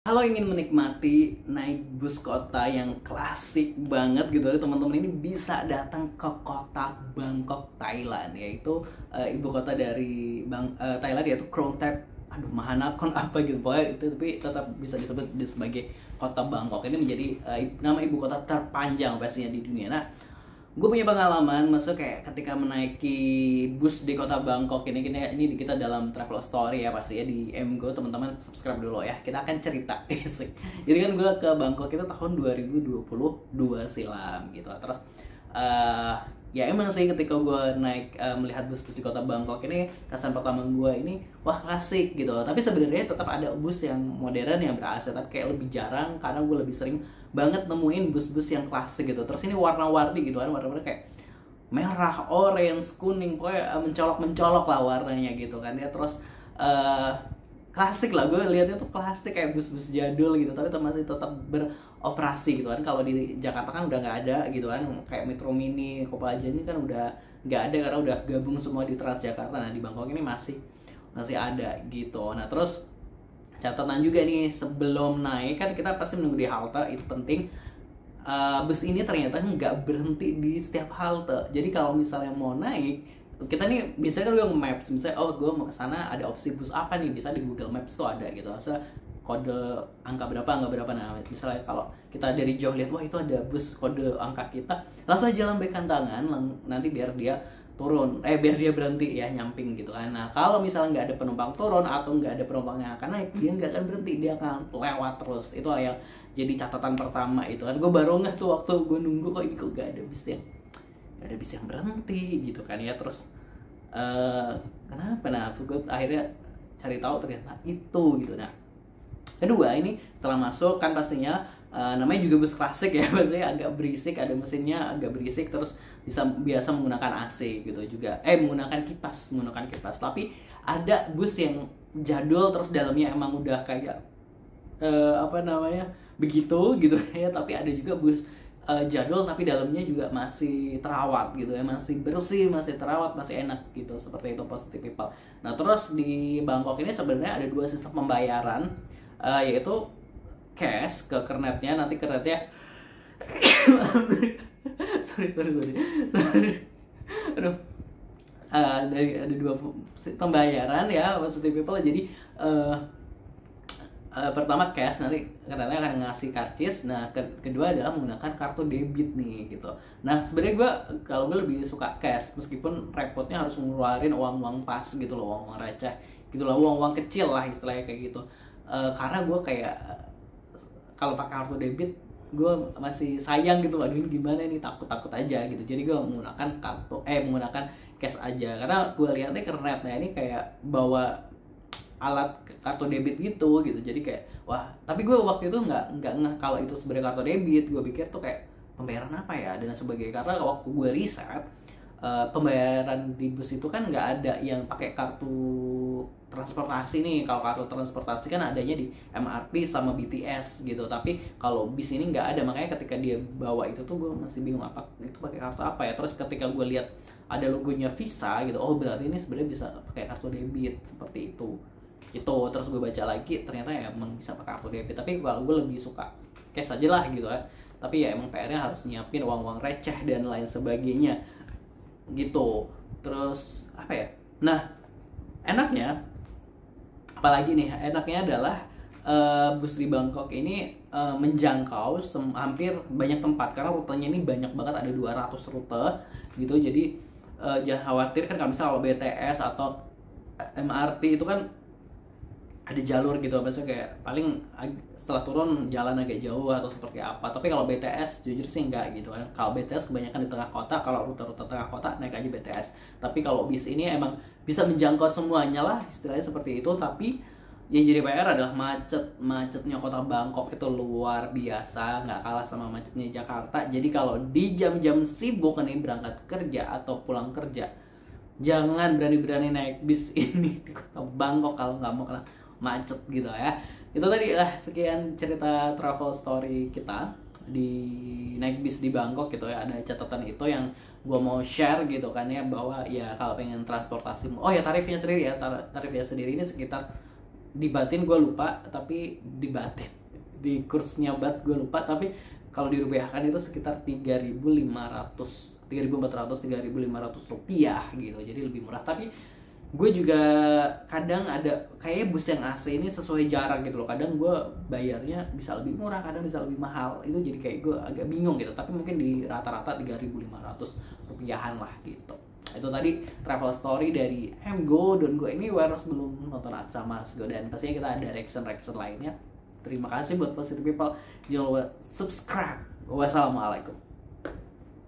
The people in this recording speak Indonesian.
Kalau ingin menikmati naik bus kota yang klasik banget gitu, teman-teman ini bisa datang ke kota Bangkok, Thailand, yaitu ibu kota dari Thailand, yaitu Krung Thep. Aduh, Mahanakhon apa gitu, pokoknya itu, tapi tetap bisa disebut sebagai kota Bangkok. Ini menjadi nama ibu kota terpanjang pastinya di dunia. Nah, gue punya pengalaman, maksudnya kayak ketika menaiki bus di kota Bangkok ini kita dalam travel story ya pasti ya di MGO. Teman-teman subscribe dulu ya, kita akan cerita. Jadi kan gue ke Bangkok itu tahun 2022 silam gitu. Terus ya emang sih ketika gue naik melihat bus-bus di kota Bangkok ini, kesan pertama gue ini wah klasik gitu. Tapi sebenarnya tetap ada bus yang modern yang ber-AC, tapi kayak lebih jarang karena gue lebih sering banget nemuin bus-bus yang klasik gitu. Terus ini warna-warni gitu kan, warna-warni kayak merah, orange, kuning, pokoknya mencolok-mencolok lah warnanya gitu kan ya. Terus klasik lah, gue lihatnya tuh klasik kayak bus-bus jadul gitu, tapi masih tetap beroperasi gitu kan. Kalau di Jakarta kan udah nggak ada gitu kan, kayak Metro Mini, Kopaja ini kan udah nggak ada karena udah gabung semua di Transjakarta. Nah, di Bangkok ini masih ada gitu. Nah, terus catatan juga nih, sebelum naik kan kita pasti menunggu di halte, itu penting. Bus ini ternyata nggak berhenti di setiap halte. Jadi kalau misalnya mau naik, kita nih biasanya kan udah maps, misalnya oh gue mau ke sana, ada opsi bus apa nih, bisa di Google Maps tuh ada gitu. Misalnya kode angka berapa. Nah, misalnya kalau kita dari jauh lihat wah itu ada bus kode angka kita, langsung aja lambaikan tangan nanti biar dia turun, biar dia berhenti ya, nyamping gitu kan. Nah, kalau misalnya nggak ada penumpang turun atau nggak ada penumpang yang akan naik, dia nggak akan berhenti, dia akan lewat terus. Itu yang jadi catatan pertama itu kan. Gue baru ngeh tuh waktu gue nunggu, kok ini kok nggak ada bis yang berhenti gitu kan ya. Terus kenapa? Nah, gue akhirnya cari tahu ternyata itu gitu. Nah, kedua ini setelah masuk kan pastinya namanya juga bus klasik ya, maksudnya agak berisik, ada mesinnya agak berisik, terus biasa menggunakan AC gitu juga, menggunakan kipas. Tapi ada bus yang jadul, terus dalamnya emang udah kayak begitu gitu ya. Tapi ada juga bus jadul tapi dalamnya juga masih terawat gitu ya, masih bersih, masih terawat, masih enak gitu, seperti itu Positive People. Nah, terus di Bangkok ini sebenarnya ada dua sistem pembayaran, yaitu cash ke kernetnya, nanti kernetnya sorry aduh, ada dua pembayaran ya Positive People. Jadi pertama cash, nanti katanya akan ngasih karcis. Nah, kedua adalah menggunakan kartu debit nih gitu. Nah, sebenarnya kalau gue lebih suka cash, meskipun repotnya harus ngeluarin uang pas gitu loh, uang receh gitu loh, uang kecil lah istilahnya kayak gitu. Karena gue kayak kalau pakai kartu debit gue masih sayang gitu, aduh ini gimana nih, takut aja gitu. Jadi gue menggunakan menggunakan cash aja, karena gue lihatnya kernetnya ini kayak bawa alat kartu debit gitu. Jadi kayak wah, tapi gue waktu itu nggak ngeh kalau itu sebenarnya kartu debit. Gue pikir tuh kayak pembayaran apa ya dan sebagainya, karena waktu gue riset pembayaran di bus itu kan nggak ada yang pakai kartu transportasi nih. Kalau kartu transportasi kan adanya di MRT sama BTS gitu, tapi kalau bis ini nggak ada. Makanya ketika dia bawa itu tuh gue masih bingung apa itu pakai kartu apa ya. Terus ketika gue lihat ada logonya Visa gitu, oh berarti ini sebenarnya bisa pakai kartu debit seperti itu gitu. Terus gue baca lagi ternyata ya emang bisa pakai kartu debit, tapi kalau gue lebih suka cash aja lah gitu ya. Tapi ya emang PR-nya harus nyiapin uang receh dan lain sebagainya gitu. Terus apa ya, nah enaknya apalagi nih, enaknya adalah bus di Bangkok ini menjangkau hampir banyak tempat, karena rutenya ini banyak banget, ada 200 rute gitu. Jadi jangan khawatir kan, kalau misalnya BTS atau MRT itu kan ada jalur gitu, maksudnya kayak paling setelah turun jalan agak jauh atau seperti apa. Tapi kalau BTS jujur sih enggak gitu kan. Kalau BTS kebanyakan di tengah kota, kalau rute-rute tengah kota naik aja BTS. Tapi kalau bis ini emang bisa menjangkau semuanya lah, istilahnya seperti itu. Tapi yang jadi PR adalah macetnya kota Bangkok itu luar biasa, nggak kalah sama macetnya Jakarta. Jadi kalau di jam-jam sibuk nih, berangkat kerja atau pulang kerja, jangan berani-berani naik bis ini di kota Bangkok kalau nggak mau kena macet gitu ya. Itu tadi lah sekian cerita travel story kita di naik bis di Bangkok gitu ya. Ada catatan itu yang gue mau share gitu kan ya, bahwa ya kalau pengen transportasi, oh ya tarifnya sendiri ini sekitar di batin gue lupa, tapi di batin di kursnya bat gue lupa, tapi kalau dirupiahkan itu sekitar 3.500, 3.400, 3.500 rupiah gitu, jadi lebih murah. Tapi gue juga kadang ada kayak bus yang AC ini sesuai jarak gitu loh, kadang gue bayarnya bisa lebih murah, kadang bisa lebih mahal, itu jadi kayak gue agak bingung gitu. Tapi mungkin di rata-rata 3.500 rupiahan lah gitu. Itu tadi travel story dari MGO Don't Go Anywhere sebelum nonton Atsa Mas Go, dan pastinya kita ada reaction lainnya. Terima kasih buat positive people, jangan lupa subscribe. Wassalamualaikum.